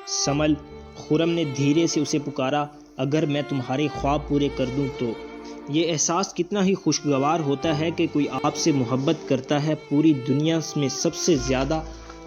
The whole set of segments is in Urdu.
سمل، خرم نے دھیرے سے اسے پکارا، اگر میں تمہارے خواب پورے کر دوں تو؟ یہ احساس کتنا ہی خوشگوار ہوتا ہے کہ کوئی آپ سے محبت کرتا ہے، پوری دنیا میں سب سے زیادہ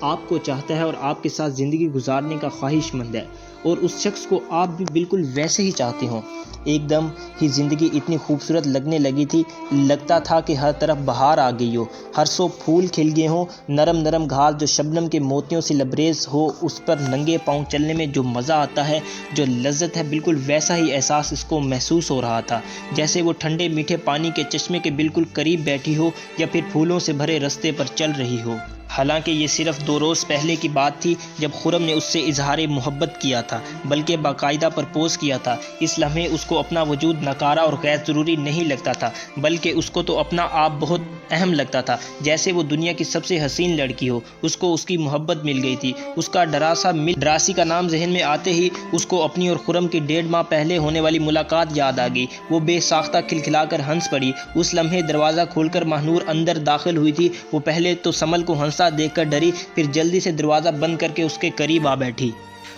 آپ کو چاہتا ہے اور آپ کے ساتھ زندگی گزارنے کا خواہش مند ہے، اور اس شخص کو آپ بھی بالکل ویسے ہی چاہتے ہوں۔ ایک دم ہی زندگی اتنی خوبصورت لگنے لگی تھی، لگتا تھا کہ ہر طرف بہار آ گئی ہو، ہر سو پھول کھل گئے ہوں، نرم نرم گھاس جو شبنم کے موتیوں سے لبریز ہو، اس پر ننگے پاؤں چلنے میں جو مزہ آتا ہے، جو لذت ہے، بالکل ویسا ہی احساس اس کو محسوس ہو رہا تھا، جیسے وہ ٹھنڈے میٹھے پانی کے چشمے کے بالکل قریب بیٹھی ہو یا پھر پھولوں سے بھرے رستے پر چل رہی ہو۔ حالانکہ یہ صرف 2 روز پہلے کی بات تھی جب خرم نے اس سے اظہار محبت کیا تھا، بلکہ باقاعدہ پرپوز کیا تھا۔ اس لمحے اس کو اپنا وجود ناکارہ اور غیر ضروری نہیں لگتا تھا، بلکہ اس کو تو اپنا آپ بہت اہم لگتا تھا، جیسے وہ دنیا کی سب سے حسین لڑکی ہو۔ اس کو اس کی محبت مل گئی تھی۔ اس کا ڈراسی کا نام ذہن میں آتے ہی اس کو اپنی اور خرم کی 1.5 ماہ پہلے ہونے والی ملاقات یاد آ گئی۔ وہ بے ساختہ کھلکھلا کر ہنس پڑی۔ اس لمحے دروازہ کھول کر ماہنور اندر داخل ہوئی تھی۔ وہ پہلے تو سمل کو ہنستا دیکھ کر ڈری، پھر جلدی سے دروازہ بند کر کے اس کے قریب آ بیٹھی۔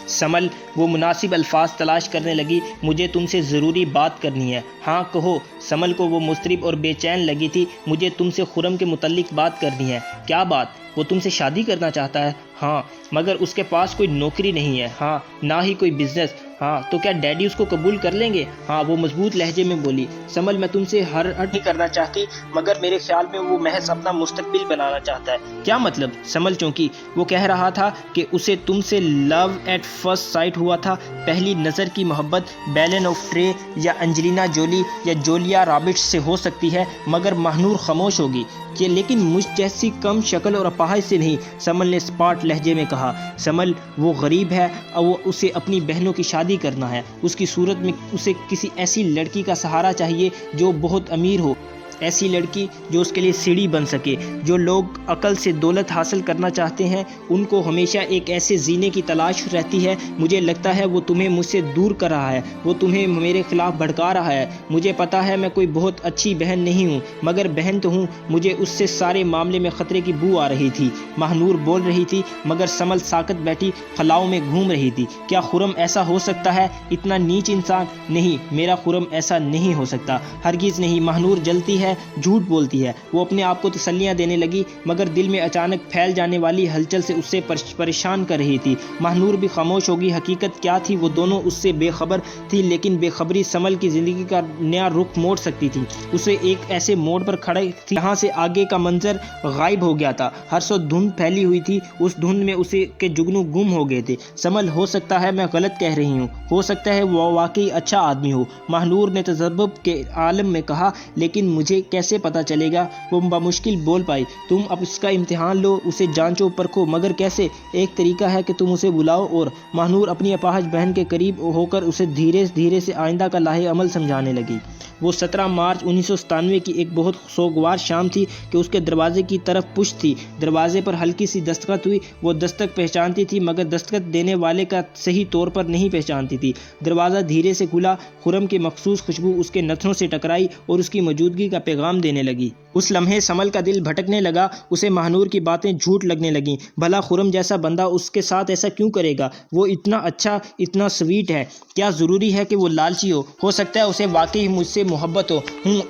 سمل، وہ مناسب الفاظ تلاش کرنے لگی، مجھے تم سے ضروری بات کرنی ہے۔ ہاں کہو۔ سمل کو وہ مضطرب اور بے چین لگی تھی۔ مجھے تم سے خرم کے متعلق بات کرنی ہے۔ کیا بات؟ وہ تم سے شادی کرنا چاہتا ہے؟ ہاں، مگر اس کے پاس کوئی نوکری نہیں ہے۔ ہاں، نہ ہی کوئی بزنس۔ ہاں، تو کیا ڈیڈی اس کو قبول کر لیں گے؟ ہاں، وہ مضبوط لہجے میں بولی۔ سمل، میں تم سے ہرٹ نہیں کرنا چاہتی، مگر میرے خیال میں وہ محض اپنا مستقبل بنانا چاہتا ہے۔ کیا مطلب؟ سمل چونکی۔ وہ کہہ رہا تھا کہ اسے تم سے لو ایٹ فرسٹ سائٹ ہوا تھا، پہلی نظر کی محبت بیلن آف ٹرے یا انجلینا جولی یا جولیا رابرٹس سے ہو سکتی ہے، مگر ماہنور خاموش ہوگی کہ لیکن مجھ جیسی کم شکل اور اپاہج سے نہیں، سمل نے اسپاٹ لہجے میں کہا۔ سمل، وہ غریب ہے اور وہ اسے اپنی بہنوں کی شادی کرنا ہے۔ اس کی صورت میں اسے کسی ایسی لڑکی کا سہارا چاہیے جو بہت امیر ہو، ایسی لڑکی جو اس کے لیے سیڑھی بن سکے۔ جو لوگ عقل سے دولت حاصل کرنا چاہتے ہیں ان کو ہمیشہ ایک ایسے زینے کی تلاش رہتی ہے۔ مجھے لگتا ہے وہ تمہیں مجھ سے دور کر رہا ہے، وہ تمہیں میرے خلاف بھڑکا رہا ہے۔ مجھے پتا ہے میں کوئی بہت اچھی بہن نہیں ہوں، مگر بہن تو ہوں۔ مجھے اس سے سارے معاملے میں خطرے کی بو آ رہی تھی۔ ماہنور بول رہی تھی، مگر سمل ساکت بیٹھی خلاؤں میں گھوم رہی تھی۔ کیا خرم ایسا ہو سکتا ہے؟ اتنا نیچ انسان؟ نہیں، میرا خرم ایسا نہیں ہو سکتا، ہرگز نہیں۔ ماہنور جلتی ہے، جھوٹ بولتی ہے۔ وہ اپنے آپ کو تسلیاں دینے لگی، مگر دل میں اچانک پھیل جانے والی ہلچل سے اسے پریشان کر رہی تھی۔ ماہنور بھی خاموش ہوگی۔ حقیقت کیا تھی؟ وہ دونوں اس سے بے خبر تھی، لیکن بے خبری سمل کی زندگی کا نیا رخ موڑ سکتی تھی۔ اسے ایک ایسے موڑ پر کھڑی تھی جہاں سے آگے کا منظر غائب ہو گیا تھا۔ ہر سو دھند پھیلی ہوئی تھی، اس دھند میں اسے کے جگنو گم ہو گئے تھے۔ سمل، ہو سکتا ہے میں غلط کہہ رہی ہوں، ہو سکتا ہے وہ واقعی اچھا آدمی ہو، ماہنور نے تذبذب کے عالم میں کہا، لیکن مجھے کیسے پتا چلے گا؟ وہ بمشکل بول پائی۔ تم اب اس کا امتحان لو، اسے جانچو پرکھو، مگر کیسے؟ ایک طریقہ ہے کہ تم اسے بلاؤ اور ماہنور اپنی اپاہج بہن کے قریب ہو کر اسے دھیرے دھیرے سے آئندہ کا لاہے عمل سمجھانے لگی۔ وہ 17 مارچ 1997 کی ایک بہت سوگوار شام تھی کہ اس کے دروازے کی طرف پشت تھی۔ دروازے پر ہلکی سی دستخط ہوئی۔ وہ دستک پہچانتی تھی، مگر دستخط دینے والے کا صحیح طور پر نہیں پہچانتی تھی۔ دروازہ دھیرے سے کھلا، خرم کی مخصوص خوشبو اس کے نتھنوں سے ٹکرائی اور اس کی موجودگی کا پیغام دینے لگی۔ اس لمحے سمل کا دل بھٹکنے لگا، اسے ماہنور کی باتیں جھوٹ لگنے لگیں۔ بھلا خرم جیسا بندہ اس کے ساتھ ایسا کیوں کرے گا؟ وہ اتنا اچھا، اتنا سویٹ ہے، کیا ضروری ہے کہ وہ لالچی ہو سکتا ہے اسے واقعی مجھ سے محبت ہو،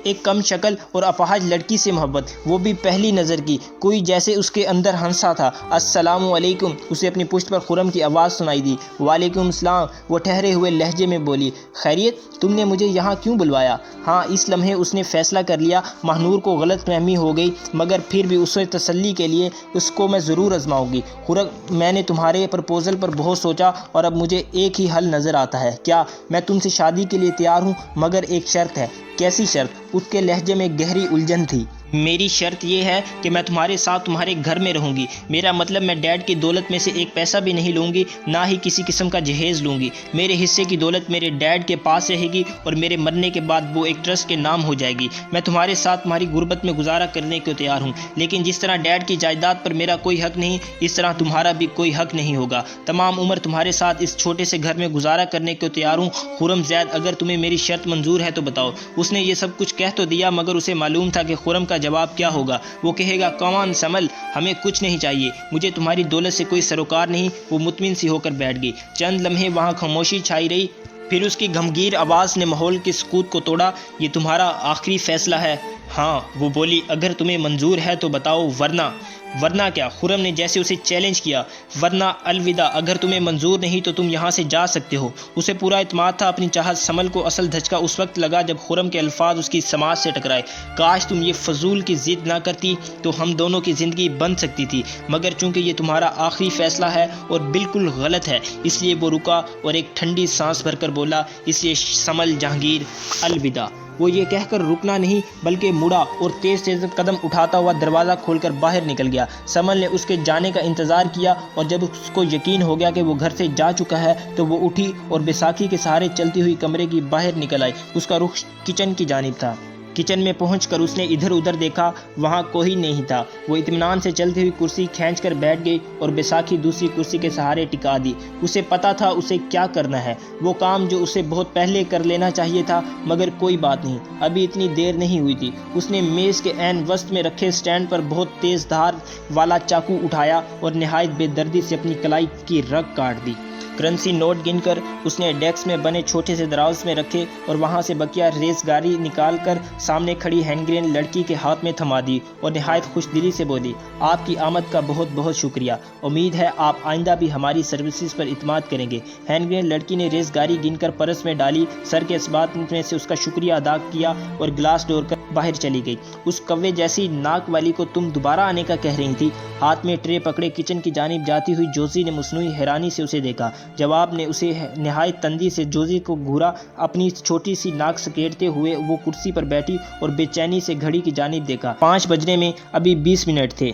ایک کم شکل اور اپاہج لڑکی سے محبت، وہ بھی پہلی نظر کی۔ کوئی جیسے اس کے اندر ہنسا تھا۔ السلام علیکم، اسے اپنی پشت پر خرم کی آواز سنائی دی۔ وعلیکم السلام، وہ ٹھہرے ہوئے لہجے میں بولی۔ خیریت؟ تم نے مجھے یہاں کیوں بلوایا؟ ہاں، اس لمحے اس نے فیصلہ کر لیا۔ ماہنور کو غلط فہمی ہو گئی، مگر پھر بھی اسے تسلی کے لیے اس کو میں ضرور آزماؤں گی۔ خرم، میں نے تمہارے پرپوزل پر بہت سوچا اور اب مجھے ایک ہی حل نظر آتا ہے۔ کیا؟ میں تم سے شادی کے لیے تیار ہوں، مگر ایک شرط ہے۔ کیسی شرط؟ اس کے لہجے میں گہری الجھن تھی۔ میری شرط یہ ہے کہ میں تمہارے ساتھ تمہارے گھر میں رہوں گی۔ میرا مطلب میں ڈیڈ کی دولت میں سے ایک پیسہ بھی نہیں لوں گی، نہ ہی کسی قسم کا جہیز لوں گی۔ میرے حصے کی دولت میرے ڈیڈ کے پاس رہے گی اور میرے مرنے کے بعد وہ ایک ٹرسٹ کے نام ہو جائے گی۔ میں تمہارے ساتھ تمہاری غربت میں گزارا کرنے کو تیار ہوں، لیکن جس طرح ڈیڈ کی جائیداد پر میرا کوئی حق نہیں، اس طرح تمہارا بھی کوئی حق نہیں ہوگا۔ تمام عمر تمہارے ساتھ اس چھوٹے سے گھر میں گزارا کرنے کو تیار ہوں۔ خرم زید، اگر تمہیں میری شرط منظور ہے تو بتاؤ۔ اس نے یہ سب کچھ کہہ تو دیا، مگر اسے معلوم تھا کہ خرم کا جواب کیا ہوگا؟ وہ کہے گا کمان سمل، ہمیں کچھ نہیں چاہیے، مجھے تمہاری دولت سے کوئی سروکار نہیں۔ وہ مطمئن سی ہو کر بیٹھ گئی۔ چند لمحے وہاں خاموشی چھائی رہی، پھر اس کی گمگیر آواز نے ماحول کے سکوت کو توڑا۔ یہ تمہارا آخری فیصلہ ہے؟ ہاں، وہ بولی، اگر تمہیں منظور ہے تو بتاؤ، ورنہ کیا؟ خرم نے جیسے اسے چیلنج کیا۔ ورنہ الوداع، اگر تمہیں منظور نہیں تو تم یہاں سے جا سکتے ہو۔ اسے پورا اعتماد تھا اپنی چاہت۔ سمل کو اصل دھچکا اس وقت لگا جب خرم کے الفاظ اس کی سماعت سے ٹکرائے۔ کاش تم یہ فضول کی ضد نہ کرتی تو ہم دونوں کی زندگی بن سکتی تھی، مگر چونکہ یہ تمہارا آخری فیصلہ ہے اور بالکل غلط ہے، اس لیے وہ رکا اور ایک ٹھنڈی سانس بھر کر بولا، اس لیے سمل جہانگیر، الوداع۔ وہ یہ کہہ کر رکنا نہیں بلکہ مڑا اور تیز قدم اٹھاتا ہوا دروازہ کھول کر باہر نکل گیا۔ سمل نے اس کے جانے کا انتظار کیا اور جب اس کو یقین ہو گیا کہ وہ گھر سے جا چکا ہے تو وہ اٹھی اور بیساکھی کے سہارے چلتی ہوئی کمرے کی باہر نکل آئی۔ اس کا رخ کچن کی جانب تھا۔ کچن میں پہنچ کر اس نے ادھر ادھر دیکھا، وہاں کوئی نہیں تھا۔ وہ اطمینان سے چلتی ہوئی کرسی کھینچ کر بیٹھ گئی اور بیساکھی دوسری کرسی کے سہارے ٹکا دی۔ اسے پتا تھا اسے کیا کرنا ہے، وہ کام جو اسے بہت پہلے کر لینا چاہیے تھا، مگر کوئی بات نہیں، ابھی اتنی دیر نہیں ہوئی تھی۔ اس نے میز کے عین وسط میں رکھے سٹینڈ پر بہت تیز دھار والا چاقو اٹھایا اور نہایت بے دردی سے اپنی کلائی کی رگ کاٹ دی۔ کرنسی نوٹ گن کر اس نے ڈیسک میں بنے چھوٹے سے دراز میں رکھے اور وہاں سے بقیہ ریزگاری نکال کر سامنے کھڑی ہینڈ گرین لڑکی کے ہاتھ میں تھما دی اور نہایت خوش دلی سے بولی، آپ کی آمد کا بہت بہت شکریہ، امید ہے آپ آئندہ بھی ہماری سروسز پر اعتماد کریں گے۔ ہینڈ گرین لڑکی نے ریزگاری گن کر پرس میں ڈالی، سر کے اسبات میں سے اس کا شکریہ ادا کیا اور گلاس ڈور کر باہر چلی گئی۔ اس کوے جیسی ناک والی کو تم دوبارہ آنے کا کہہ رہی تھی؟ ہاتھ میں ٹرے پکڑے کچن کی جانب جاتی ہوئی جوزی نے مصنوعی حیرانی سے اسے دیکھا۔ جواب نے اسے نہایت تندی سے جوزی کو گھورا۔ اپنی چھوٹی سی ناک سکیڑتے ہوئے وہ کرسی پر بیٹھی اور بے چینی سے گھڑی کی جانب دیکھا۔ 5 بجنے میں ابھی 20 منٹ تھے۔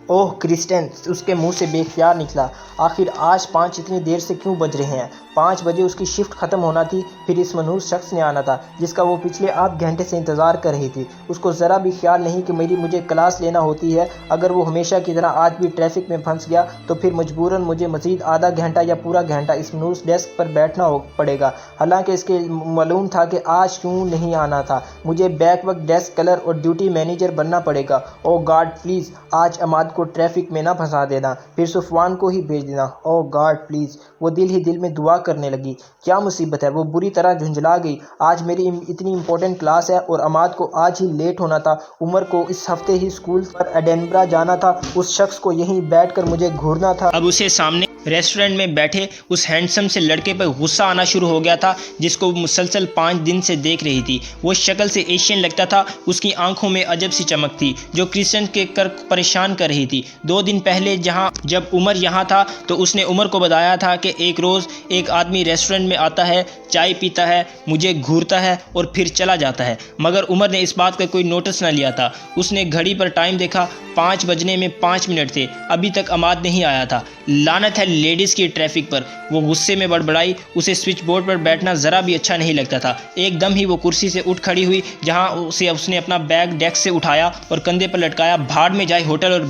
اوہ کرسٹن، اس کے منہ سے بے اختیار نکلا، آخر آج 5 اتنی دیر سے کیوں بج رہے ہیں؟ 5 بجے اس کی شفٹ ختم ہونا تھی، پھر اس منحوس شخص نے آنا تھا جس کا وہ پچھلے آدھ گھنٹے سے انتظار کر رہی تھی۔ اس کو ذرا بھی خیال نہیں کہ مجھے کلاس لینا ہوتی ہے۔ اگر وہ ہمیشہ کی طرح آج بھی ٹریفک میں پھنس گیا تو پھر مجبوراً مجھے مزید آدھا گھنٹہ یا پورا گھنٹہ اس منحوس ڈیسک پر بیٹھنا پڑے گا، حالانکہ اس کے معلوم تھا کہ آج کیوں نہیں آنا تھا۔ مجھے بیک وقت ڈیسک کلر اور ڈیوٹی مینیجر بننا پڑے گا۔ او گاڈ پلیز آج عماد کو ٹریفک میں نہ پھنسا دینا، پھر صفوان کو ہی بھیج دینا۔ او گاڈ پلیز، وہ دل ہی دل میں دعا کرنے لگی۔ کیا مصیبت ہے؟ وہ بری طرح جھنجھلا گئی۔ آج میری اتنی امپورٹنٹ کلاس ہے اور عماد کو آج ہی لیٹ ہونا تھا۔ عمر کو اس ہفتے ہی اسکول پر ایڈنبرا جانا تھا۔ اس شخص کو یہیں بیٹھ کر مجھے گھورنا تھا۔ اب اسے سامنے ریسٹورنٹ میں بیٹھے اس ہینڈسم سے لڑکے پر غصہ آنا شروع ہو گیا تھا جس کو وہ مسلسل 5 دن سے دیکھ رہی تھی۔ وہ شکل سے ایشین لگتا تھا، اس کی آنکھوں میں عجب سی چمک تھی جو کرسٹن کے پریشان کر رہی تھی۔ 2 دن پہلے جب عمر یہاں تھا تو اس نے عمر کو بتایا تھا کہ ایک روز ایک آدمی ریسٹورنٹ میں آتا ہے، چائے پیتا ہے، مجھے گھورتا ہے اور پھر چلا جاتا ہے، مگر عمر نے اس بات کا کوئی نوٹس نہ لیا تھا۔ اس نے گھڑی پر ٹائم دیکھا، 5 بجنے میں 5 منٹ تھے، ابھی تک عماد نہیں آیا تھا۔ لعنت ہے لیڈیز کی ٹریفک پر، وہ غصے میں بڑبڑائی۔ اسے سوئچ بورڈ پر بیٹھنا ذرا بھی اچھا نہیں لگتا تھا۔ ایک دم ہی وہ کرسی سے اٹھ کھڑی ہوئی جہاں سے اس نے اپنا بیگ ڈیسک سے اٹھایا اور کندھے پر لٹکایا۔ بھاڑ میں جائے ہوٹل اور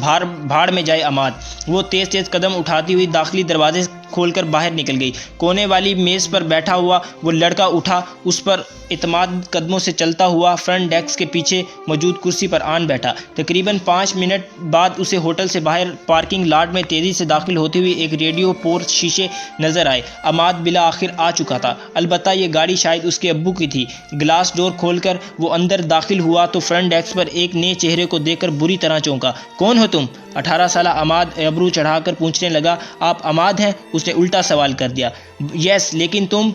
بھاڑ میں جائے عماد۔ وہ تیز تیز قدم اٹھاتی ہوئی داخلی دروازے کھول کر باہر نکل گئی۔ کونے والی میز پر بیٹھا ہوا وہ لڑکا اٹھا، اس پر اعتماد قدموں سے چلتا ہوا فرنٹ ڈیسک کے پیچھے موجود کرسی پر آن بیٹھا۔ تقریباً 5 منٹ بعد اسے ہوٹل سے باہر پارکنگ لاٹ میں تیزی سے داخل ہوتے ہوئے ایک ریڈیو پورٹ شیشے نظر آئے۔ عماد بالآخر آ چکا تھا، البتہ یہ گاڑی شاید اس کے ابو کی تھی۔ گلاس ڈور کھول کر وہ اندر داخل ہوا تو فرنٹ ڈیسک پر ایک نئے چہرے کو دیکھ کر بری طرح چونکا۔ کون ہو تم؟ 18 سالہ عماد ابرو چڑھا کر پوچھنے لگا۔ آپ عماد ہیں؟ اس نے الٹا سوال کر دیا۔ یس، لیکن تم؟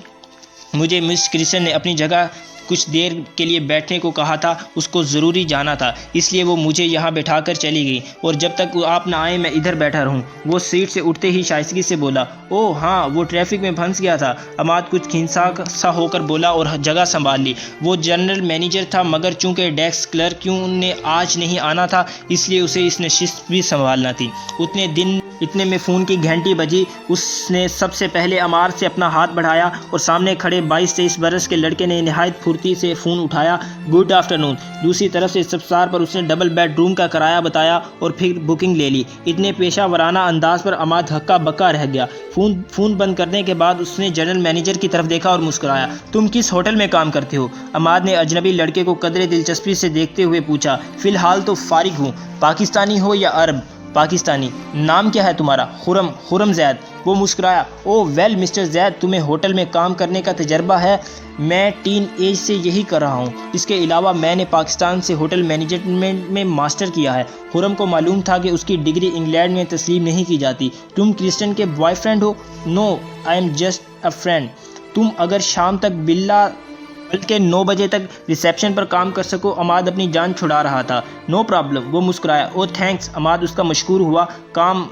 مجھے مس کرسٹن نے اپنی جگہ کچھ دیر کے لیے بیٹھنے کو کہا تھا، اس کو ضروری جانا تھا، اس لیے وہ مجھے یہاں بٹھا کر چلی گئی اور جب تک آپ نہ آئے میں ادھر بیٹھا رہوں۔ وہ سیٹ سے اٹھتے ہی شائستگی سے بولا، اوہ ہاں، وہ ٹریفک میں پھنس گیا تھا۔ عماد کچھ کھنسا سا ہو کر بولا اور جگہ سنبھال لی۔ وہ جنرل مینیجر تھا، مگر چونکہ ڈیسک کلرک نے آج نہیں آنا تھا اس لیے اسے اس نشست بھی سنبھالنا تھی۔ اتنے دن اتنے میں فون کی گھنٹی بجی۔ اس نے سب سے پہلے عمار سے اپنا ہاتھ بڑھایا اور سامنے کھڑے 22-23 برس کے لڑکے نے نہایت پھرتی سے فون اٹھایا۔ Good afternoon. دوسری طرف سے استفسار پر اس نے ڈبل بیڈ روم کا کرایہ بتایا اور پھر بکنگ لے لی۔ اتنے پیشہ ورانہ انداز پر عماد ہکا بکا رہ گیا۔ فون بند کرنے کے بعد اس نے جنرل مینیجر کی طرف دیکھا اور مسکرایا۔ تم کس ہوٹل میں کام کرتے ہو؟ عماد نے اجنبی لڑکے کو قدرے دلچسپی سے دیکھتے ہوئے پوچھا۔ فی الحال تو فارغ ہوں۔ پاکستانی ہو یا عرب؟ پاکستانی۔ نام کیا ہے تمہارا؟ خرم زید۔ وہ مسکرایا۔ او ویل مسٹر زید، تمہیں ہوٹل میں کام کرنے کا تجربہ ہے؟ میں ٹین ایج سے یہی کر رہا ہوں۔ اس کے علاوہ میں نے پاکستان سے ہوٹل مینجمنٹ میں ماسٹر کیا ہے۔ خرم کو معلوم تھا کہ اس کی ڈگری انگلینڈ میں تسلیم نہیں کی جاتی۔ تم کرسٹن کے بوائے فرینڈ ہو؟ No, I am just a friend. تم اگر شام تک بلکہ 9 بجے تک ریسیپشن پر کام کر سکو۔ عماد اپنی جان چھڑا رہا تھا۔ نو پرابلم، وہ مسکرایا۔ او تھینکس، عماد اس کا مشکور ہوا۔ کام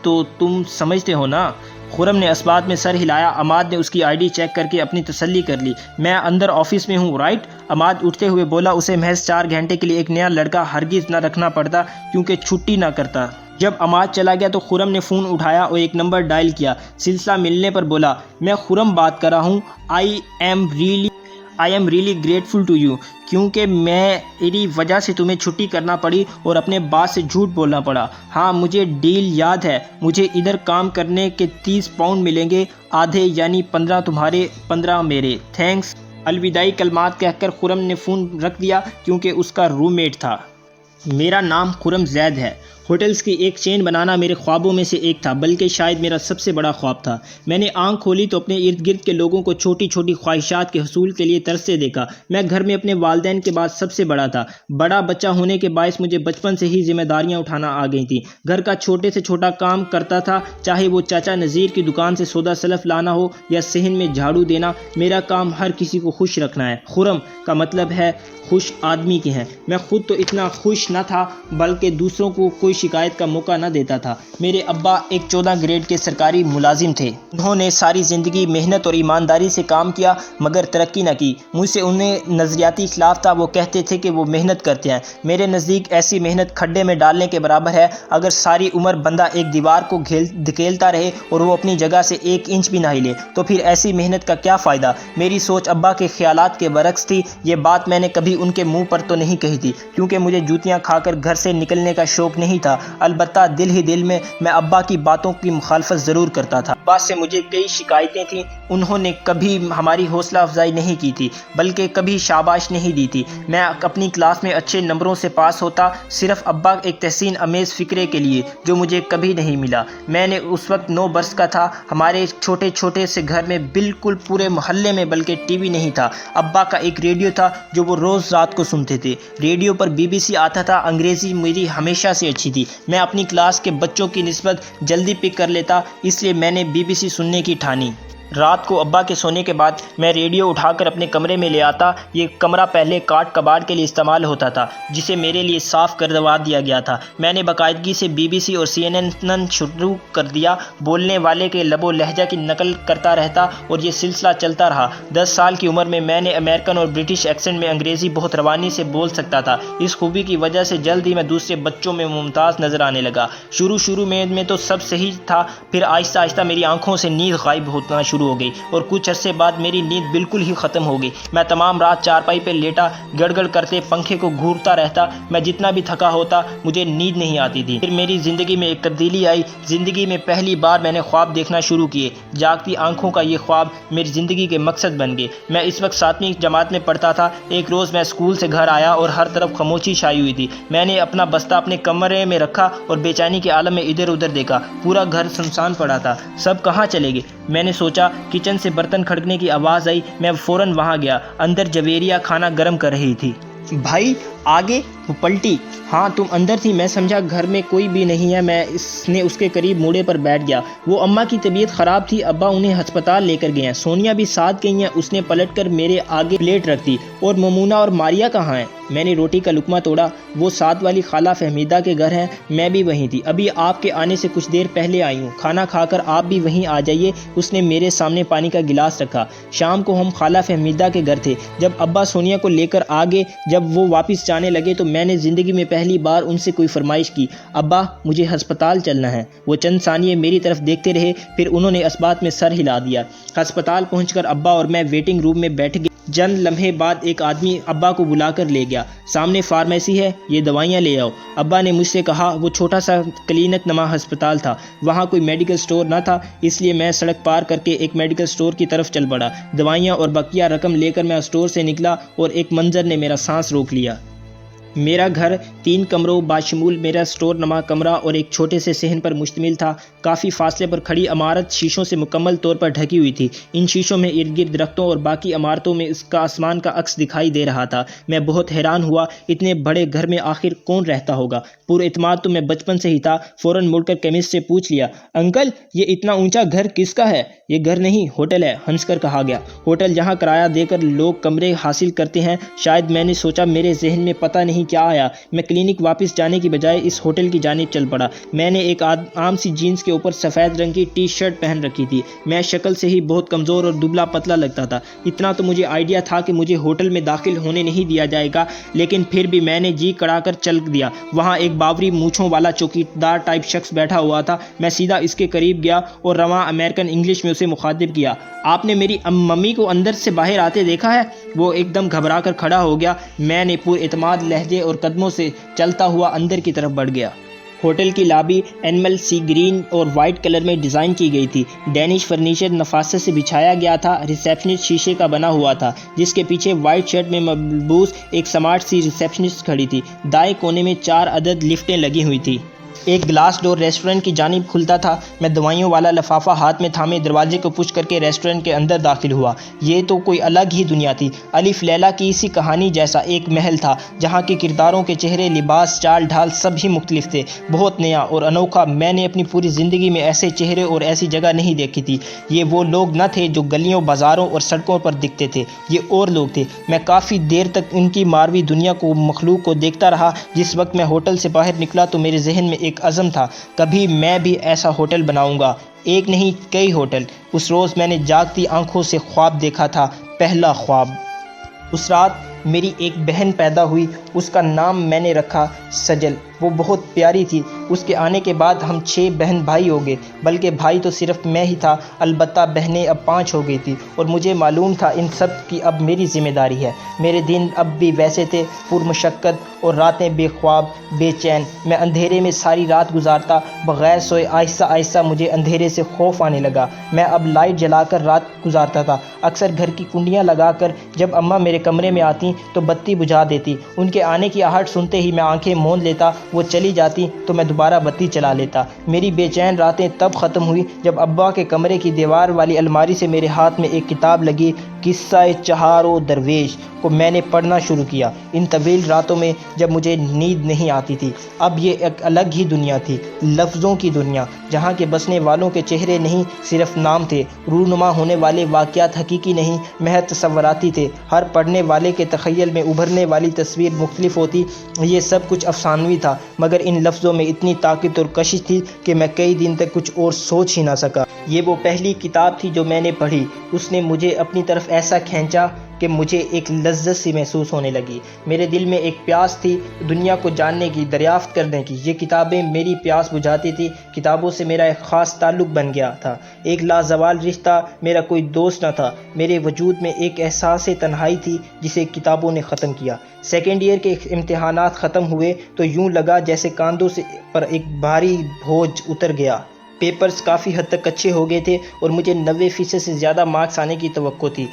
تو تم سمجھتے ہو نا؟ خرم نے اثبات میں سر ہلایا۔ عماد نے اس کی آئی ڈی چیک کر کے اپنی تسلی کر لی۔ میں اندر آفس میں ہوں، رائٹ؟ عماد اٹھتے ہوئے بولا۔ اسے محض 4 گھنٹے کے لیے ایک نیا لڑکا ہرگز نہ رکھنا پڑتا کیونکہ چھٹی نہ کرتا۔ جب عماد چلا گیا تو خرم نے فون اٹھایا اور ایک نمبر ڈائل کیا۔ سلسلہ ملنے پر بولا، میں خرم بات کر رہا ہوں۔ I am really grateful to you, کیونکہ میری وجہ سے تمہیں چھٹی کرنا پڑی اور اپنے باس سے جھوٹ بولنا پڑا۔ ہاں مجھے ڈیل یاد ہے۔ مجھے ادھر کام کرنے کے 30 پاؤنڈ ملیں گے، آدھے یعنی 15 تمہارے 15 میرے۔ تھینکس۔ الوداعی کلمات کہہ کر خرم نے فون رکھ دیا کیونکہ اس کا روم میٹ تھا۔ میرا نام خرم زید ہے۔ ہوٹلز کی ایک چین بنانا میرے خوابوں میں سے ایک تھا، بلکہ شاید میرا سب سے بڑا خواب تھا۔ میں نے آنکھ کھولی تو اپنے ارد گرد کے لوگوں کو چھوٹی چھوٹی خواہشات کے حصول کے لیے ترستے دیکھا۔ میں گھر میں اپنے والدین کے بعد سب سے بڑا تھا۔ بڑا بچہ ہونے کے باعث مجھے بچپن سے ہی ذمہ داریاں اٹھانا آ گئی تھیں۔ گھر کا چھوٹے سے چھوٹا کام کرتا تھا، چاہے وہ چاچا نذیر کی دکان سے سودا سلف لانا ہو یا صحن میں جھاڑو دینا۔ میرا کام ہر کسی کو خوش رکھنا ہے۔ خرم کا مطلب ہے خوش آدمی کے ہیں۔ میں خود تو اتنا خوش نہ تھا بلکہ دوسروں کو کوئی شکایت کا موقع نہ دیتا تھا۔ میرے ابا ایک 14 گریڈ کے سرکاری ملازم تھے۔ انہوں نے ساری زندگی محنت اور ایمانداری سے کام کیا مگر ترقی نہ کی۔ مجھ سے انہیں نظریاتی اختلاف تھا۔ وہ کہتے تھے کہ وہ محنت کرتے ہیں۔ میرے نزدیک ایسی محنت کھڈے میں ڈالنے کے برابر ہے۔ اگر ساری عمر بندہ ایک دیوار کو دھکیلتا رہے اور وہ اپنی جگہ سے 1 انچ بھی نہ ہلے تو پھر ایسی محنت کا کیا فائدہ؟ میری سوچ ابا کے خیالات کے برعکس تھی۔ یہ بات میں نے کبھی ان کے منہ پر تو نہیں کہی تھی کیونکہ مجھے جوتیاں کھا کر گھر سے نکلنے کا شوق نہیں تھا، البتہ دل ہی دل میں ابا کی باتوں کی مخالفت ضرور کرتا تھا۔ ابا سے مجھے کئی شکایتیں تھیں۔ انہوں نے کبھی ہماری حوصلہ افزائی نہیں کی تھی بلکہ کبھی شاباش نہیں دی تھی۔ میں اپنی کلاس میں اچھے نمبروں سے پاس ہوتا صرف ابا ایک تحسین امیز فکرے کے لیے جو مجھے کبھی نہیں ملا۔ میں نے اس وقت 9 برس کا تھا۔ ہمارے چھوٹے سے گھر میں بالکل پورے محلے میں بلکہ ٹی وی نہیں تھا۔ ابا کا ایک ریڈیو تھا جو وہ روز رات کو سنتے تھے۔ ریڈیو پر BBC آتا تھا۔ انگریزی میری ہمیشہ سے اچھی تھی۔ میں اپنی کلاس کے بچوں کی نسبت جلدی پک کر لیتا، اس لیے میں نے BBC سننے کی ٹھانی۔ رات کو ابا کے سونے کے بعد میں ریڈیو اٹھا کر اپنے کمرے میں لے آتا۔ یہ کمرہ پہلے کاٹ کباڑ کے لیے استعمال ہوتا تھا جسے میرے لیے صاف کروا دیا گیا تھا۔ میں نے باقاعدگی سے BBC اور CNN شروع کر دیا۔ بولنے والے کے لب و لہجہ کی نقل کرتا رہتا اور یہ سلسلہ چلتا رہا۔ 10 سال کی عمر میں نے امریکن اور برٹش ایکسنٹ میں انگریزی بہت روانی سے بول سکتا تھا۔ اس خوبی کی وجہ سے جلد ہی میں دوسرے بچوں میں ممتاز نظر آنے لگا۔ شروع میں تو سب صحیح تھا، پھر آہستہ آہستہ میری آنکھوں سے نیند غائب ہونا شروع ہو گئی اور کچھ عرصے بعد میری نیند بالکل ہی ختم ہو گئی۔ میں تمام رات چارپائی پہ لیٹا گڑگڑ کرتے پنکھے کو گھورتا رہتا۔ میں جتنا بھی تھکا ہوتا مجھے نیند نہیں آتی تھی۔ پھر میری زندگی میں ایک تبدیلی آئی۔ زندگی میں پہلی بار میں نے خواب دیکھنا شروع کیے۔ جاگتی آنکھوں کا یہ خواب میری زندگی کے مقصد بن گئے۔ میں اس وقت 7ویں جماعت میں پڑھتا تھا۔ ایک روز میں اسکول سے گھر آیا اور ہر طرف خاموشی چھائی ہوئی تھی۔ میں نے اپنا بستہ اپنے کمرے میں رکھا اور بے چینی کے عالم میں ادھر ادھر دیکھا۔ پورا گھر سنسان پڑا تھا۔ سب کہاں چلے گئے؟ میں نے سوچا۔ کچن سے برتن کھڑکنے کی آواز آئی۔ میں فوراً وہاں گیا۔ اندر جویریہ کھانا گرم کر رہی تھی۔ بھائی آگے؟ وہ پلٹی۔ ہاں تم اندر تھی؟ میں سمجھا گھر میں کوئی بھی نہیں ہے۔ میں اس کے قریب موڑے پر بیٹھ گیا۔ وہ اماں کی طبیعت خراب تھی، ابا انہیں ہسپتال لے کر گئے ہیں، سونیا بھی ساتھ گئی ہیں۔ اس نے پلٹ کر میرے آگے پلیٹ رکھ دی۔ اور ممونہ اور ماریا کہاں ہیں؟ میں نے روٹی کا لقمہ توڑا۔ وہ ساتھ والی خالہ فہمیدہ کے گھر ہیں، میں بھی وہیں تھی، ابھی آپ کے آنے سے کچھ دیر پہلے آئی ہوں، کھانا کھا کر آپ بھی وہیں آ جائیے۔ اس نے میرے سامنے پانی کا گلاس رکھا۔ شام کو ہم خالہ فہمیدہ کے گھر تھے۔ جب ابا سونیا کو لے کر آگے جب وہ واپس جانے لگے تو میں نے زندگی میں پہلی بار ان سے کوئی فرمائش کی، ابا مجھے ہسپتال چلنا ہے۔ وہ چند ثانیے میری طرف دیکھتے رہے، پھر انہوں نے اس بات میں سر ہلا دیا۔ ہسپتال پہنچ کر ابا اور میں ویٹنگ روم میں بیٹھ گئے۔ چند لمحے بعد ایک آدمی ابا کو بلا کر لے گیا۔ سامنے فارمیسی ہے، یہ دوائیاں لے آؤ، ابا نے مجھ سے کہا۔ وہ چھوٹا سا کلینک نما ہسپتال تھا، وہاں کوئی میڈیکل سٹور نہ تھا، اس لیے میں سڑک پار کر کے ایک میڈیکل سٹور کی طرف چل پڑا۔ دوائیاں اور بقیہ رقم لے کر میں سٹور سے نکلا اور ایک منظر نے میرا سانس روک لیا۔ میرا گھر 3 کمروں باشمول میرا سٹور نما کمرہ اور ایک چھوٹے سے صحن پر مشتمل تھا۔ کافی فاصلے پر کھڑی عمارت شیشوں سے مکمل طور پر ڈھکی ہوئی تھی۔ ان شیشوں میں ارد گرد درختوں اور باقی عمارتوں میں اس کا آسمان کا عکس دکھائی دے رہا تھا۔ میں بہت حیران ہوا، اتنے بڑے گھر میں آخر کون رہتا ہوگا؟ پر اعتماد تو میں بچپن سے ہی تھا۔ فوراً مڑ کر کیمسٹ سے پوچھ لیا، انکل یہ اتنا اونچا گھر کس کا ہے؟ یہ گھر نہیں، ہوٹل ہے، ہنس کر کہا گیا۔ ہوٹل جہاں کرایہ دے کر لوگ کمرے حاصل کرتے ہیں، شاید میں نے سوچا۔ میرے ذہن میں پتہ نہیں کیا آیا، میں کلینک واپس جانے کی بجائے اس ہوٹل کی جانب چل پڑا۔ میں نے ایک عام سی جینس کے اوپر سفید رنگ کی ٹی شرٹ پہن رکھی تھی۔ میں شکل سے ہی بہت کمزور اور دبلا پتلا لگتا تھا۔ اتنا تو مجھے آئیڈیا تھا کہ مجھے ہوٹل میں داخل ہونے نہیں دیا جائے گا، لیکن پھر بھی میں نے جی کڑا کر چل دیا۔ وہاں ایک باوری مونچھوں والا چوکیدار ٹائپ شخص بیٹھا ہوا تھا۔ میں سیدھا اس کے قریب گیا اور رواں امریکن انگلش میں اسے مخاطب کیا، آپ نے میری ممی کو اندر سے باہر آتے دیکھا ہے؟ وہ ایک دم گھبرا کر کھڑا ہو گیا۔ میں نے پر اعتماد لہجے اور قدموں سے چلتا ہوا اندر کی طرف بڑھ گیا۔ ہوٹل کی لابی اینیمل سی گرین اور وائٹ کلر میں ڈیزائن کی گئی تھی۔ ڈینش فرنیچر نفاست سے بچھایا گیا تھا۔ ریسیپشنسٹ شیشے کا بنا ہوا تھا، جس کے پیچھے وائٹ شرٹ میں ملبوس ایک سمارٹ سی ریسیپشنسٹ کھڑی تھی۔ دائیں کونے میں 4 عدد لفٹیں لگی ہوئی تھیں۔ ایک گلاس ڈور ریسٹورنٹ کی جانب کھلتا تھا۔ میں دوائیوں والا لفافہ ہاتھ میں تھامے دروازے کو پش کر کے ریسٹورنٹ کے اندر داخل ہوا۔ یہ تو کوئی الگ ہی دنیا تھی۔ الف لیلا کی اسی کہانی جیسا ایک محل تھا، جہاں کے کرداروں کے چہرے، لباس، چال ڈھال سب ہی مختلف تھے، بہت نیا اور انوکھا۔ میں نے اپنی پوری زندگی میں ایسے چہرے اور ایسی جگہ نہیں دیکھی تھی۔ یہ وہ لوگ نہ تھے جو گلیوں، بازاروں اور سڑکوں پر دکھتے تھے، یہ اور لوگ تھے۔ میں کافی دیر تک ان کی ماروی دنیا کو، مخلوق کو دیکھتا رہا۔ جس وقت میں ہوٹل سے باہر نکلا تو میرے ذہن میں ایک عزم تھا، کبھی میں بھی ایسا ہوٹل بناؤں گا۔ ایک نہیں، کئی ہوٹل۔ اس روز میں نے جاگتی آنکھوں سے خواب دیکھا تھا، پہلا خواب۔ اس رات میری ایک بہن پیدا ہوئی، اس کا نام میں نے رکھا سجل۔ وہ بہت پیاری تھی۔ اس کے آنے کے بعد ہم 6 بہن بھائی ہو گئے، بلکہ بھائی تو صرف میں ہی تھا، البتہ بہنیں اب 5 ہو گئی تھی، اور مجھے معلوم تھا ان سب کی اب میری ذمہ داری ہے۔ میرے دن اب بھی ویسے تھے، پرمشقت، اور راتیں بے خواب، بے چین۔ میں اندھیرے میں ساری رات گزارتا، بغیر سوئے۔ آہستہ آہستہ مجھے اندھیرے سے خوف آنے لگا۔ میں اب لائٹ جلا کر رات گزارتا تھا، اکثر گھر کی کنڈیاں لگا کر۔ جب اماں میرے کمرے میں آتی تو بتی بجھا دیتی۔ ان کے آنے کی آہٹ سنتے ہی میں آنکھیں موند لیتا، وہ چلی جاتی تو میں دوبارہ بتی چلا لیتا۔ میری بے چین راتیں تب ختم ہوئی جب ابا کے کمرے کی دیوار والی الماری سے میرے ہاتھ میں ایک کتاب لگی، قصہ چہاروں درویش کو میں نے پڑھنا شروع کیا۔ ان طویل راتوں میں جب مجھے نیند نہیں آتی تھی، اب یہ ایک الگ ہی دنیا تھی، لفظوں کی دنیا، جہاں کے بسنے والوں کے چہرے نہیں، صرف نام تھے۔ رونما ہونے والے واقعات حقیقی نہیں، محض تصوراتی تھے۔ ہر پڑھنے والے کے تخیل میں ابھرنے والی تصویر مختلف ہوتی۔ یہ سب کچھ افسانوی تھا، مگر ان لفظوں میں اتنی طاقت اور کشش تھی کہ میں کئی دن تک کچھ اور سوچ ہی نہ سکا۔ یہ وہ پہلی کتاب تھی جو میں نے پڑھی۔ اس نے مجھے اپنی طرف ایسا کھینچا کہ مجھے ایک لذت سی محسوس ہونے لگی۔ میرے دل میں ایک پیاس تھی دنیا کو جاننے کی، دریافت کرنے کی۔ یہ کتابیں میری پیاس بجھاتی تھی۔ کتابوں سے میرا ایک خاص تعلق بن گیا تھا، ایک لازوال رشتہ۔ میرا کوئی دوست نہ تھا، میرے وجود میں ایک احساس تنہائی تھی جسے کتابوں نے ختم کیا۔ سیکنڈ ایئر کے امتحانات ختم ہوئے تو یوں لگا جیسے کاندھوں سے پر ایک بھاری بوجھ اتر گیا۔ پیپرز کافی حد تک اچھے ہو گئے تھے اور مجھے 90% سے زیادہ مارکس آنے کی توقع تھی۔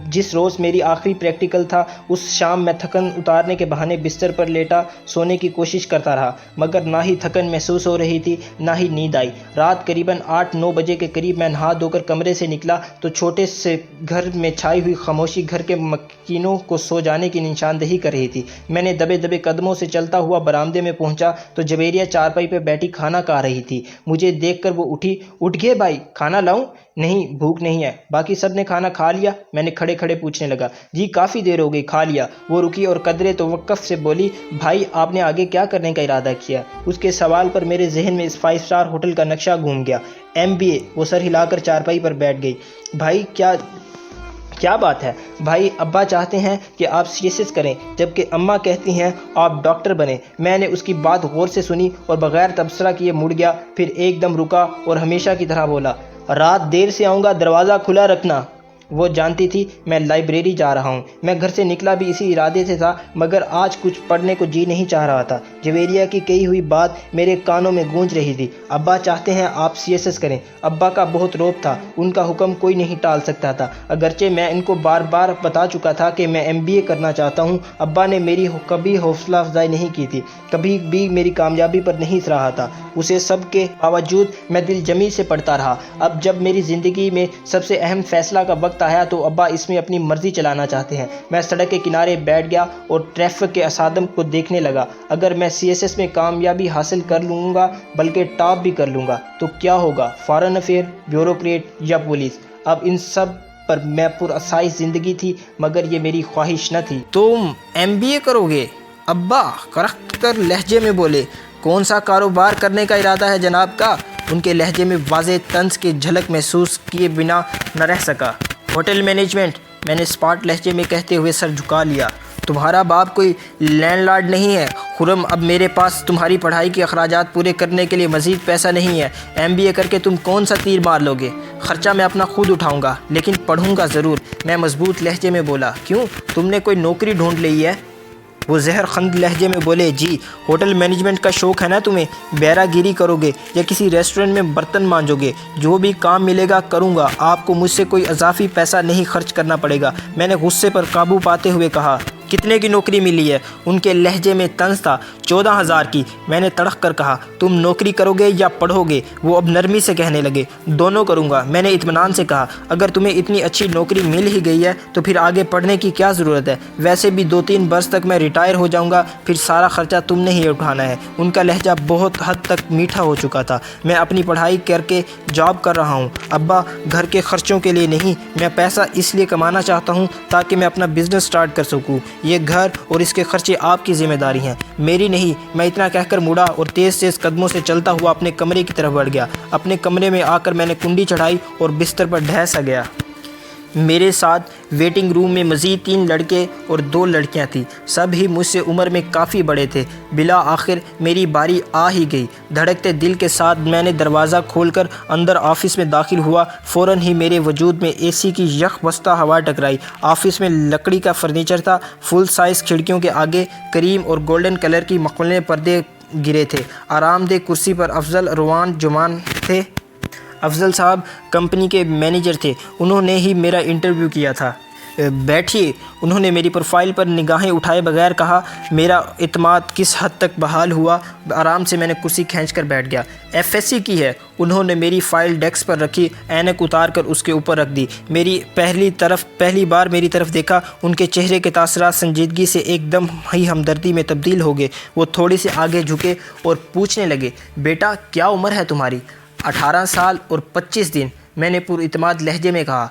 جس روز میری آخری پریکٹیکل تھا، اس شام میں تھکن اتارنے کے بہانے بستر پر لیٹا سونے کی کوشش کرتا رہا، مگر نہ ہی تھکن محسوس ہو رہی تھی، نہ ہی نیند آئی۔ رات قریباً 8-9 بجے کے قریب میں نہا دھو کر کمرے سے نکلا تو چھوٹے سے گھر میں چھائی ہوئی خاموشی گھر کے مکینوں کو سو جانے کی نشاندہی کر رہی تھی۔ میں نے دبے دبے قدموں سے چلتا ہوا برآمدے میں پہنچا تو جویریہ چارپائی پہ بیٹھی کھانا کھا رہی تھی۔ مجھے دیکھ کر وہ اٹھی۔ اٹھ گئے بھائی، کھانا لاؤں؟ نہیں بھوک نہیں ہے، باقی سب نے کھانا کھا لیا؟ میں نے کھڑے کھڑے پوچھنے لگا۔ جی کافی دیر ہو گئی، کھا لیا۔ وہ رکی اور قدرے توقف سے بولی، بھائی آپ نے آگے کیا کرنے کا ارادہ کیا؟ اس کے سوال پر میرے ذہن میں اس 5 اسٹار ہوٹل کا نقشہ گھوم گیا۔ MBA۔ وہ سر ہلا کر چارپائی پر بیٹھ گئی۔ بھائی کیا بات ہے؟ بھائی ابا چاہتے ہیں کہ آپ CSS کریں، جبکہ اماں کہتی ہیں آپ ڈاکٹر بنیں۔ میں نے اس کی بات غور سے سنی اور بغیر تبصرہ کیے مڑ گیا، پھر ایک دم رکا اور ہمیشہ کی طرح بولا، رات دیر سے آؤں گا، دروازہ کھلا رکھنا۔ وہ جانتی تھی میں لائبریری جا رہا ہوں۔ میں گھر سے نکلا بھی اسی ارادے سے تھا، مگر آج کچھ پڑھنے کو جی نہیں چاہ رہا تھا۔ جویریہ کی کہی ہوئی بات میرے کانوں میں گونج رہی تھی۔ ابا چاہتے ہیں آپ CSS کریں۔ ابا کا بہت روب تھا، ان کا حکم کوئی نہیں ٹال سکتا تھا۔ اگرچہ میں ان کو بار بار بتا چکا تھا کہ میں MBA کرنا چاہتا ہوں، ابا نے میری کبھی حوصلہ افزائی نہیں کی تھی، کبھی بھی میری کامیابی پر نہیں سراہا تھا۔ اسے سب کے باوجود میں دل جمی سے پڑھتا رہا۔ اب جب میری زندگی میں سب سے اہم فیصلہ کا وقت آیا تو ابا اس میں اپنی مرضی چلانا چاہتے ہیں۔ میں سڑک کے کنارے بیٹھ گیا اور ٹریفک کے تصادم کو دیکھنے لگا۔ اگر میں CSS میں کامیابی حاصل کر لوں گا، بلکہ ٹاپ بھی کر لوں گا، تو کیا ہوگا؟ فارن افیئر، بیوروکریٹ یا پولیس؟ اب ان سب پر میں پرآسائش زندگی تھی، مگر یہ میری خواہش نہ تھی۔ تم MBA کرو گے؟ ابا کرخت کر لہجے میں بولے۔ کون سا کاروبار کرنے کا ارادہ ہے جناب کا؟ ان کے لہجے میں واضح طنز کی جھلک محسوس کیے بنا نہ رہ سکا۔ ہوٹل مینجمنٹ، میں نے اسپاٹ لہجے میں کہتے ہوئے سر جھکا لیا۔ تمہارا باپ کوئی لینڈ لارڈ نہیں ہے خرم، اب میرے پاس تمہاری پڑھائی کے اخراجات پورے کرنے کے لیے مزید پیسہ نہیں ہے۔ MBA کر کے تم کون سا تیر مار لو گے؟ خرچہ میں اپنا خود اٹھاؤں گا، لیکن پڑھوں گا ضرور، میں مضبوط لہجے میں بولا۔ کیوں، تم نے کوئی نوکری ڈھونڈ لی ہے؟ وہ زہر خند لہجے میں بولے، جی۔ ہوٹل مینجمنٹ کا شوق ہے نا تمہیں؟ بیرا گیری کرو گے یا کسی ریسٹورنٹ میں برتن مانجو گے؟ جو بھی کام ملے گا کروں گا، آپ کو مجھ سے کوئی اضافی پیسہ نہیں خرچ کرنا پڑے گا۔ میں نے غصے پر قابو پاتے ہوئے کہا، کتنے کی نوکری ملی ہے؟ ان کے لہجے میں طنز تھا۔ 14,000 کی، میں نے تڑق کر کہا۔ تم نوکری کرو گے یا پڑھو گے؟ وہ اب نرمی سے کہنے لگے، دونوں کروں گا، میں نے اطمینان سے کہا۔ اگر تمہیں اتنی اچھی نوکری مل ہی گئی ہے تو پھر آگے پڑھنے کی کیا ضرورت ہے؟ ویسے بھی 2-3 برس تک میں ریٹائر ہو جاؤں گا، پھر سارا خرچہ تم نے ہی اٹھانا ہے۔ ان کا لہجہ بہت حد تک میٹھا ہو چکا تھا۔ میں اپنی پڑھائی کر کے جاب کر رہا ہوں ابا، گھر کے خرچوں کے لیے نہیں، میں پیسہ اس لیے کمانا چاہتا ہوں تاکہ میں اپنا بزنس سٹارٹ کر سکوں۔ یہ گھر اور اس کے خرچے آپ کی ذمہ داری ہیں، میری نہیں۔ میں اتنا کہہ کر مڑا اور تیز تیز قدموں سے چلتا ہوا اپنے کمرے کی طرف بڑھ گیا۔ اپنے کمرے میں آ کر میں نے کنڈی چڑھائی اور بستر پر ڈھہ سا گیا۔ میرے ساتھ ویٹنگ روم میں مزید 3 لڑکے اور 2 لڑکیاں تھیں، سب ہی مجھ سے عمر میں کافی بڑے تھے۔ بلا آخر میری باری آ ہی گئی۔ دھڑکتے دل کے ساتھ میں نے دروازہ کھول کر اندر آفس میں داخل ہوا۔ فوراً ہی میرے وجود میں AC کی یک بستہ ہوا ٹکرائی۔ آفس میں لکڑی کا فرنیچر تھا، فل سائز کھڑکیوں کے آگے کریم اور گولڈن کلر کی مخملیں پردے گرے تھے۔ آرام دہ کرسی پر افضل روان جمان تھے۔ افضل صاحب کمپنی کے مینیجر تھے، انہوں نے ہی میرا انٹرویو کیا تھا۔ بیٹھیے، انہوں نے میری پروفائل پر نگاہیں اٹھائے بغیر کہا۔ میرا اعتماد کس حد تک بحال ہوا، آرام سے میں نے کرسی کھینچ کر بیٹھ گیا۔ FSC کی ہے؟ انہوں نے میری فائل ڈیسک پر رکھی، اینک اتار کر اس کے اوپر رکھ دی۔ پہلی بار میری طرف دیکھا، ان کے چہرے کے تاثرات سنجیدگی سے ایک دم ہی ہمدردی میں تبدیل ہو گئے۔ وہ تھوڑی سے آگے جھکے اور پوچھنے لگے، بیٹا کیا عمر ہے تمہاری؟ 18 سال اور 25 دن، میں نے پر اعتماد لہجے میں کہا۔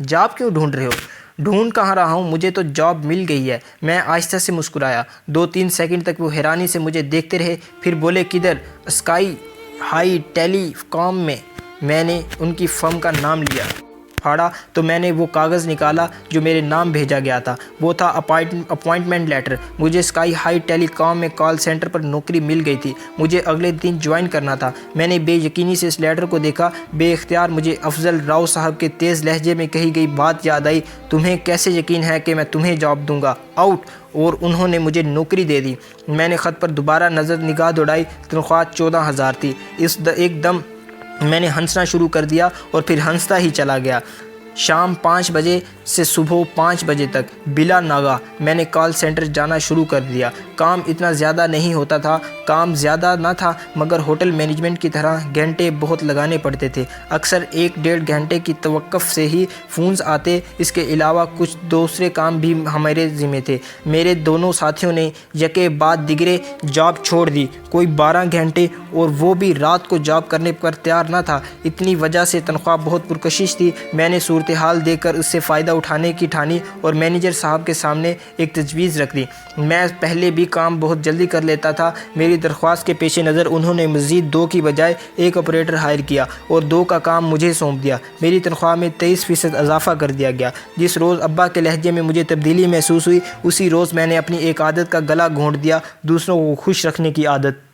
جاب کیوں ڈھونڈ رہے ہو؟ ڈھونڈ کہاں رہا ہوں، مجھے تو جاب مل گئی ہے۔ میں آہستہ سے مسکرایا۔ 2-3 سیکنڈ تک وہ حیرانی سے مجھے دیکھتے رہے، پھر بولے، کدھر؟ اسکائی ہائی ٹیلی کام میں۔ میں نے ان کی فرم کا نام لیا۔ پھاڑا تو میں نے وہ کاغذ نکالا جو میرے نام بھیجا گیا تھا۔ وہ تھا اپوائنٹمنٹ لیٹر۔ مجھے اسکائی ہائی ٹیلی کام میں کال سینٹر پر نوکری مل گئی تھی، مجھے اگلے دن جوائن کرنا تھا۔ میں نے بے یقینی سے اس لیٹر کو دیکھا۔ بے اختیار مجھے افضل راؤ صاحب کے تیز لہجے میں کہی گئی بات یاد آئی، تمہیں کیسے یقین ہے کہ میں تمہیں جاب دوں گا؟ آؤٹ! اور انہوں نے مجھے نوکری دے دی۔ میں نے خط پر دوبارہ نگاہ دوڑائی، تنخواہ 14,000 تھی۔ ایک دم میں نے ہنسنا شروع کر دیا اور پھر ہنستا ہی چلا گیا۔ شام 5 بجے سے صبح 5 بجے تک بلا ناغہ میں نے کال سینٹر جانا شروع کر دیا۔ کام اتنا زیادہ نہیں ہوتا تھا، کام زیادہ نہ تھا، مگر ہوٹل مینجمنٹ کی طرح گھنٹے بہت لگانے پڑتے تھے۔ اکثر 1-1.5 گھنٹے کی توقف سے ہی فونز آتے۔ اس کے علاوہ کچھ دوسرے کام بھی ہمارے ذمہ تھے۔ میرے دونوں ساتھیوں نے یکے بعد دیگرے جاب چھوڑ دی، کوئی 12 گھنٹے، اور وہ بھی رات کو جاب کرنے پر تیار نہ تھا۔ اتنی وجہ سے تنخواہ بہت پرکشش تھی۔ میں نے صورتحال دیکھ کر اس سے فائدہ اٹھانے کی ٹھانی اور مینیجر صاحب کے سامنے ایک تجویز رکھ دی۔ میں پہلے بھی کام بہت جلدی کر لیتا تھا۔ میری درخواست کے پیش نظر انہوں نے مزید 2 کی بجائے 1 آپریٹر ہائر کیا اور 2 کا کام مجھے سونپ دیا۔ میری تنخواہ میں 23% اضافہ کر دیا گیا۔ جس روز ابا کے لہجے میں مجھے تبدیلی محسوس ہوئی، اسی روز میں نے اپنی ایک عادت کا گلا گھونٹ دیا، دوسروں کو خوش رکھنے کی عادت۔